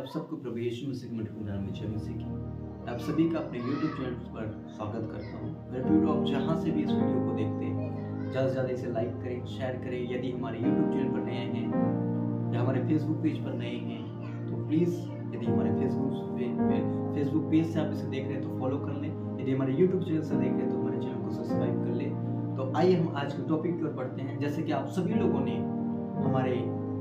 आप सबको प्रभु यीशु मसीह के मधुर नाम में जय मसीह की। आप सभी का अपने YouTube चैनल पर स्वागत करता हूँ। मेरे प्रिय लोग, आप जहाँ से भी इस वीडियो को देखते हैं ज़्यादा से ज़्यादा इसे लाइक करें, शेयर करें। यदि हमारे YouTube चैनल पर नए हैं या हमारे Facebook पेज पर नए हैं तो प्लीज़, यदि हमारे फेसबुक पेज से आप इसे देख रहे हैं तो फॉलो कर लें। यदि हमारे YouTube चैनल से देख रहे हैं तो हमारे चैनल को सब्सक्राइब कर लें। तो आइए हम आज के टॉपिक की ओर बढ़ते हैं। जैसे कि आप सभी लोगों ने हमारे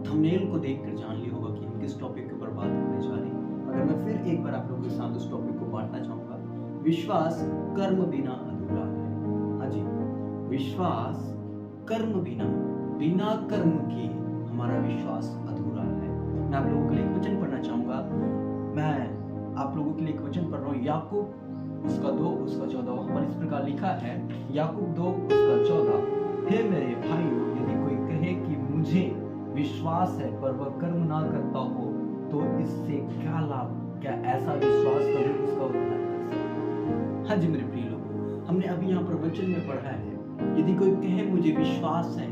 थंबनेल को देखकर जान लिया होगा कि हम किस टॉपिक के ऊपर बात करने जा रहे हैं, मगर मैं फिर एक बार आप लोगों के साथ उस टॉपिक को बांटना चाहूंगा। विश्वास कर्म बिना अधूरा है। हाँ जी, विश्वास कर्म बिना कर्म के हमारा विश्वास अधूरा है। मैं आप लोगों के लिए एक वचन पढ़ना चाहूंगा। मैं आप लोगों के लिए एक वचन पढ़ रहा हूँ, याकूब उसका 2 उसका 14। वहां पर इस प्रकार लिखा है, याकूब 2 उसका 14, हे मेरे भाइयों, यदि कोई कहे कि मुझे विश्वास है पर वह कर्म ना करता हो तो इससे क्या लाभ? क्या ऐसा विश्वास कभी उसका उद्धार कर सकता? हाँ जी मेरे प्रिय लोगों, हमने अभी यहाँ पर वचन में पढ़ा है, यदि कोई कहे मुझे विश्वास है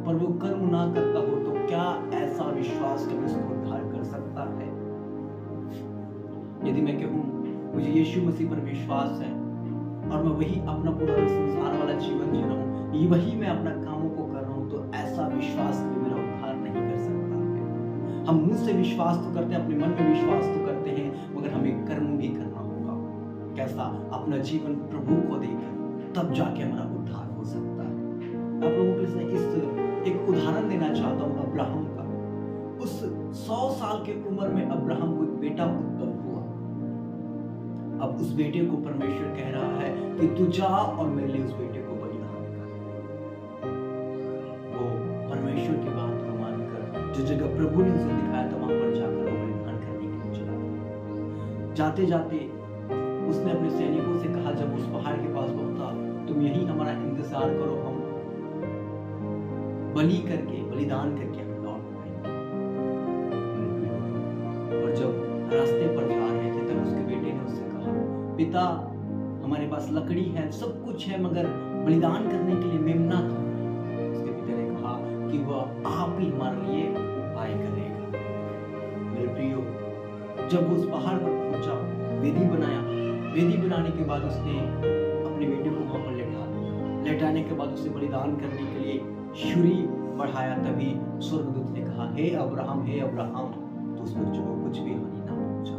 पर वो कर्म ना करता हो तो क्या ऐसा विश्वास कभी उसको उद्धार कर सकता है? यदि मैं कहूँ मुझे यीशु मसीह पर विश्वास है और मैं वही अपना पूरा संसार वाला जीवन जी रहा हूँ, वही मैं अपना कामों को कर रहा हूँ, तो ऐसा विश्वास कभी मेरा उद्धार नहीं कर सकता है। हम मुंह से विश्वास तो करते हैं, अपने मन में विश्वास तो करते हैं, मगर हमें कर्म भी करना होगा। कैसा? अपना जीवन प्रभु को देकर, तब जाके हमारा उद्धार हो सकता है। आप लोगों के लिए इस एक उदाहरण देना चाहता हूँ अब्राहम का। उस 100 साल की उम्र में अब्राहम को एक बेटा उत्पन्न हुआ। अब उस बेटे को परमेश्वर कह रहा है कि तू जा और मेरे लिए उस बेटे को बलिदान कर। वो परमेश्वर की बात को मानकर जो जगह प्रभु ने उसे दिखाया था वहां पर जाकर वो बलिदान करने के लिए चला गया। जाते जाते उसने अपने सैनिकों से कहा, जब उस पहाड़ के पास पहुंचा, तुम यही हमारा इंतजार करो, हम बलिदान करके हम लौट आएंगे। और जब रास्ते पर जा रहे थे तब उसके बेटे ने उससे कहा, पिता हमारे पास लकड़ी है, सब कुछ है, मगर बलिदान करने के लिए मेमना था। उसके पिता ने कहा कि वह आप ही हमारे लिए उपाय करेगा। मेरे प्रियो, जब उस पहाड़ पर पहुंचा, वेदी बनाया, वेदी बनाने के बाद उसने अपने बेटे को वहां पर लेटाने के बाद उसे बलिदान करने के लिए छुरी बढ़ाया। तभी स्वर्गदूत ने कहा, हे अब्राहम, तो उस बच्चे को कुछ भी हानि ना पहुंचा।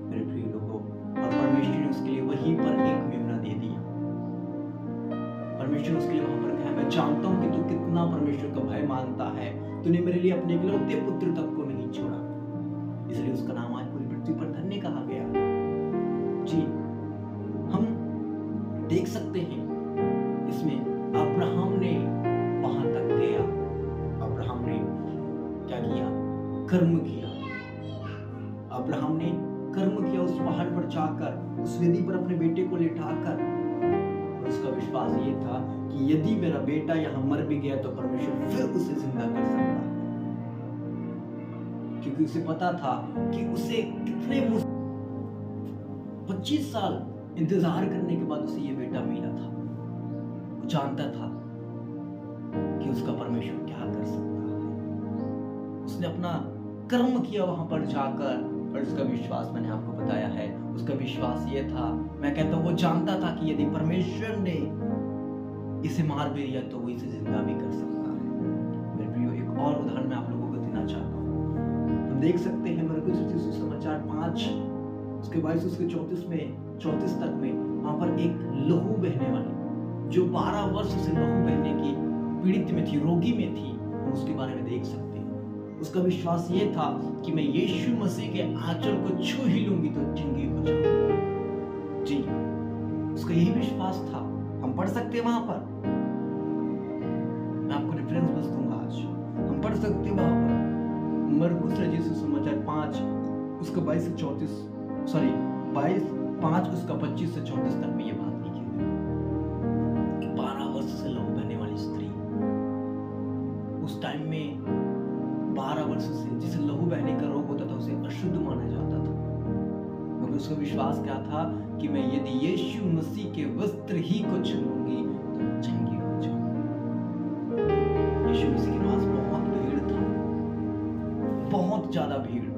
मेरे प्रिय लोगों, और परमेश्वर ने उसके लिए वहीं पर एक मेमना दे दिया। परमेश्वर उसके लिए वहां पर कहा, मैं जानता हूं कि तू कितना परमेश्वर का भय मानता है, तूने मेरे लिए अपने इकलौते पुत्र तक को नहीं छोड़ा, इसलिए उसका नाम आज पूरी पृथ्वी पर धन्य कहा गया। जी, हम देख सकते हैं इसमें अब्राहम ने वहां तक गया। अब्राहम ने क्या किया? कर्म किया। अब्राहम ने कर्म किया, उस पहाड़ पर जाकर, उस वेदी पर अपने बेटे को लेटाकर। उसका विश्वास ये था कि यदि मेरा बेटा यहाँ मर भी गया तो परमेश्वर फिर उसे जिंदा कर सकता है, क्योंकि उसे पता था कि उसे कितने 25 साल इंतजार करने के बाद उसे ये बेटा मिला था। वो जानता था कि उसका परमेश्वर क्या कर सकता है। उसने अपना कर्म किया वहां पर जाकर, और उसका विश्वास मैंने आपको बताया है। उसका विश्वास ये था, मैं कहता हूं वो जानता था कि यदि परमेश्वर ने इसे मार भी दिया तो वो इसे जिंदा भी कर सकता है। मेरे प्रियो, एक और उदाहरण मैं आप लोगों को देना चाहता हूँ। हम देख सकते हैं मरकुस सुसमाचार 5 उसके 22 उसके 34 तक में वहां पर एक लहू बहने वाली, जो 12 वर्ष से लहू बहने की पीड़ित में थी, रोगी में थी, हम उसके बारे में देख सकते हैं। उसका विश्वास ये था कि मैं यीशु मसीह के आंचल को छू ही लूंगी तो चंगी हो जाऊंगी। जी, उसका यही विश्वास था। हम पढ़ सकते हैं वहां पर, मैं आपको रेफरेंस बस दूंगा आज, हम पढ़ सकते हैं वहां पर मरकुस रचित सुसमाचार 5 उसका 22 से 34, सॉरी 5 उसका 25 से 34 तक में ये बात लिखी हुई है। 12 वर्ष से लहू बहने वाली स्त्री, उस टाइम में 12 वर्ष से जिसे लहू बहने का रोग होता था उसे अशुद्ध माना जाता था, मगर उसका विश्वास क्या था कि मैं यदि यीशु मसीह के वस्त्र ही को छूऊंगी तो चंगी हो जाऊंगी। यीशु मसीह के पास बहुत भीड़ था, बहुत ज्यादा भीड़।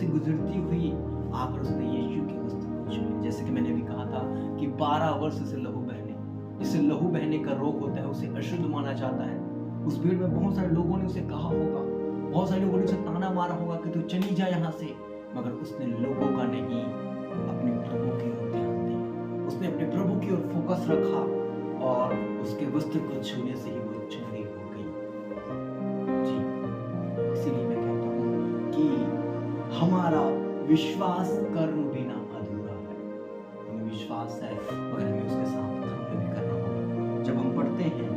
से गुजरती हुई आकर उसने यीशु के वस्त्र को छू लिया। जैसे कि मैंने भी कहा था कि 12 वर्ष से लहू बहने, जिसे लहू बहने का रोग होता है, उसे अशुद्ध माना जाता है। उस भीड़ में बहुत सारे लोगों ने उसे कहा होगा, बहुत सारे लोगों ने उसे ताना मारा होगा कि तू चली जा यहाँ से, मगर उसने लोगों का नहीं, अपने प्रभु की ओर ध्यान दिया। उसने अपने प्रभु की ओर फोकस रखा और उसके वस्त्र को छूने से ही वो चंगी हो गई। जी, इसीलिए मैं कहता हूँ कि हमारा विश्वास कर्म बिना अधूरा है। हमें विश्वास है मगर हमें उसके साथ कर्म भी करना होगा। जब हम पढ़ते हैं,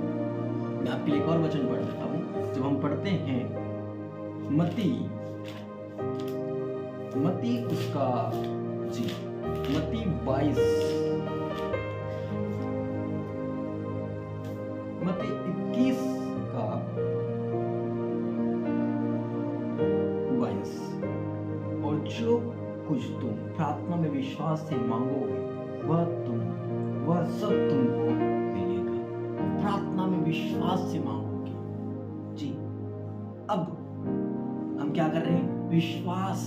मैं आपके लिए एक और वचन पढ़ देता हूँ। जब हम पढ़ते हैं मत्ती उसका जी मत्ती 22 मत्ती 21 का 22, और जो कुछ तुम प्रार्थना में विश्वास से मांगोगे वह सब तुमको मिलेगा। प्रार्थना में विश्वास से मांगोगे। जी, अब हम क्या कर रहे हैं? विश्वास,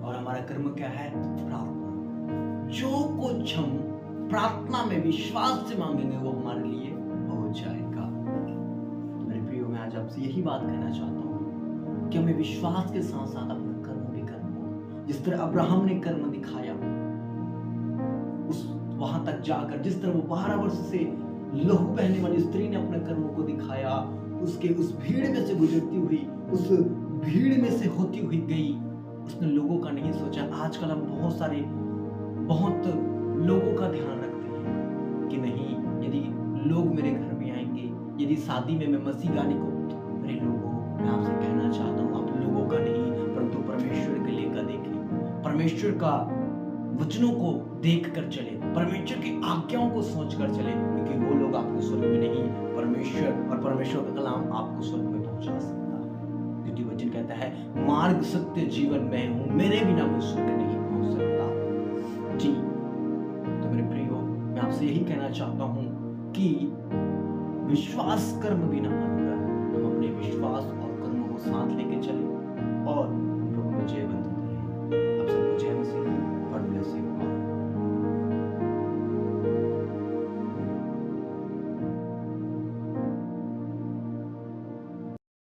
और हमारा कर्म क्या है? प्रार्थना। जो कुछ हम प्रार्थना में विश्वास से मांगेंगे वो हमारे लिए हो जाएगा। तो मेरे प्रियो, मैं आज आपसे यही बात कहना चाहता हूँ कि हमें विश्वास के साथ साथ अपना कर्म भी करना होगा। जिस तरह अब्राहम ने कर्म दिखाया, उस वहां तक जाकर जिस तरह वो 12 वर्ष से लहू बहने वाली स्त्री ने अपने कर्मों को दिखाया, उसके उस भीड़ में से गुजरती हुई, उस भीड़ में से होती हुई गई। उसने लोगों का नहीं सोचा। आजकल हम बहुत लोगों का ध्यान रखते हैं कि नहीं, यदि लोग मेरे घर में आएंगे, यदि शादी में मैं मसीह गाने को, तो मेरे लोगों, मैं आपसे कहना चाहता हूँ, आप लोगों का नहीं परंतु परमेश्वर के लिए का देखें। परमेश्वर का वचनों को देख कर चले, परमेश्वर की आज्ञाओं को सोच कर चले, क्योंकि वो लोग आपको स्वर्ग में नहीं, परमेश्वर का कलाम आपको स्वर्ग में पहुंचा सकता है। क्योंकि वचन कहता है, मार्ग सत्य जीवन मैं हूं, मेरे बिना कोई स्वर्ग नहीं पहुंच सकता। जी, तो मेरे प्रियो, मैं आपसे यही कहना चाहता हूं कि विश्वास कर्म बिना अधूरा है। हम अपने विश्वास और कर्मों को साथ लेकर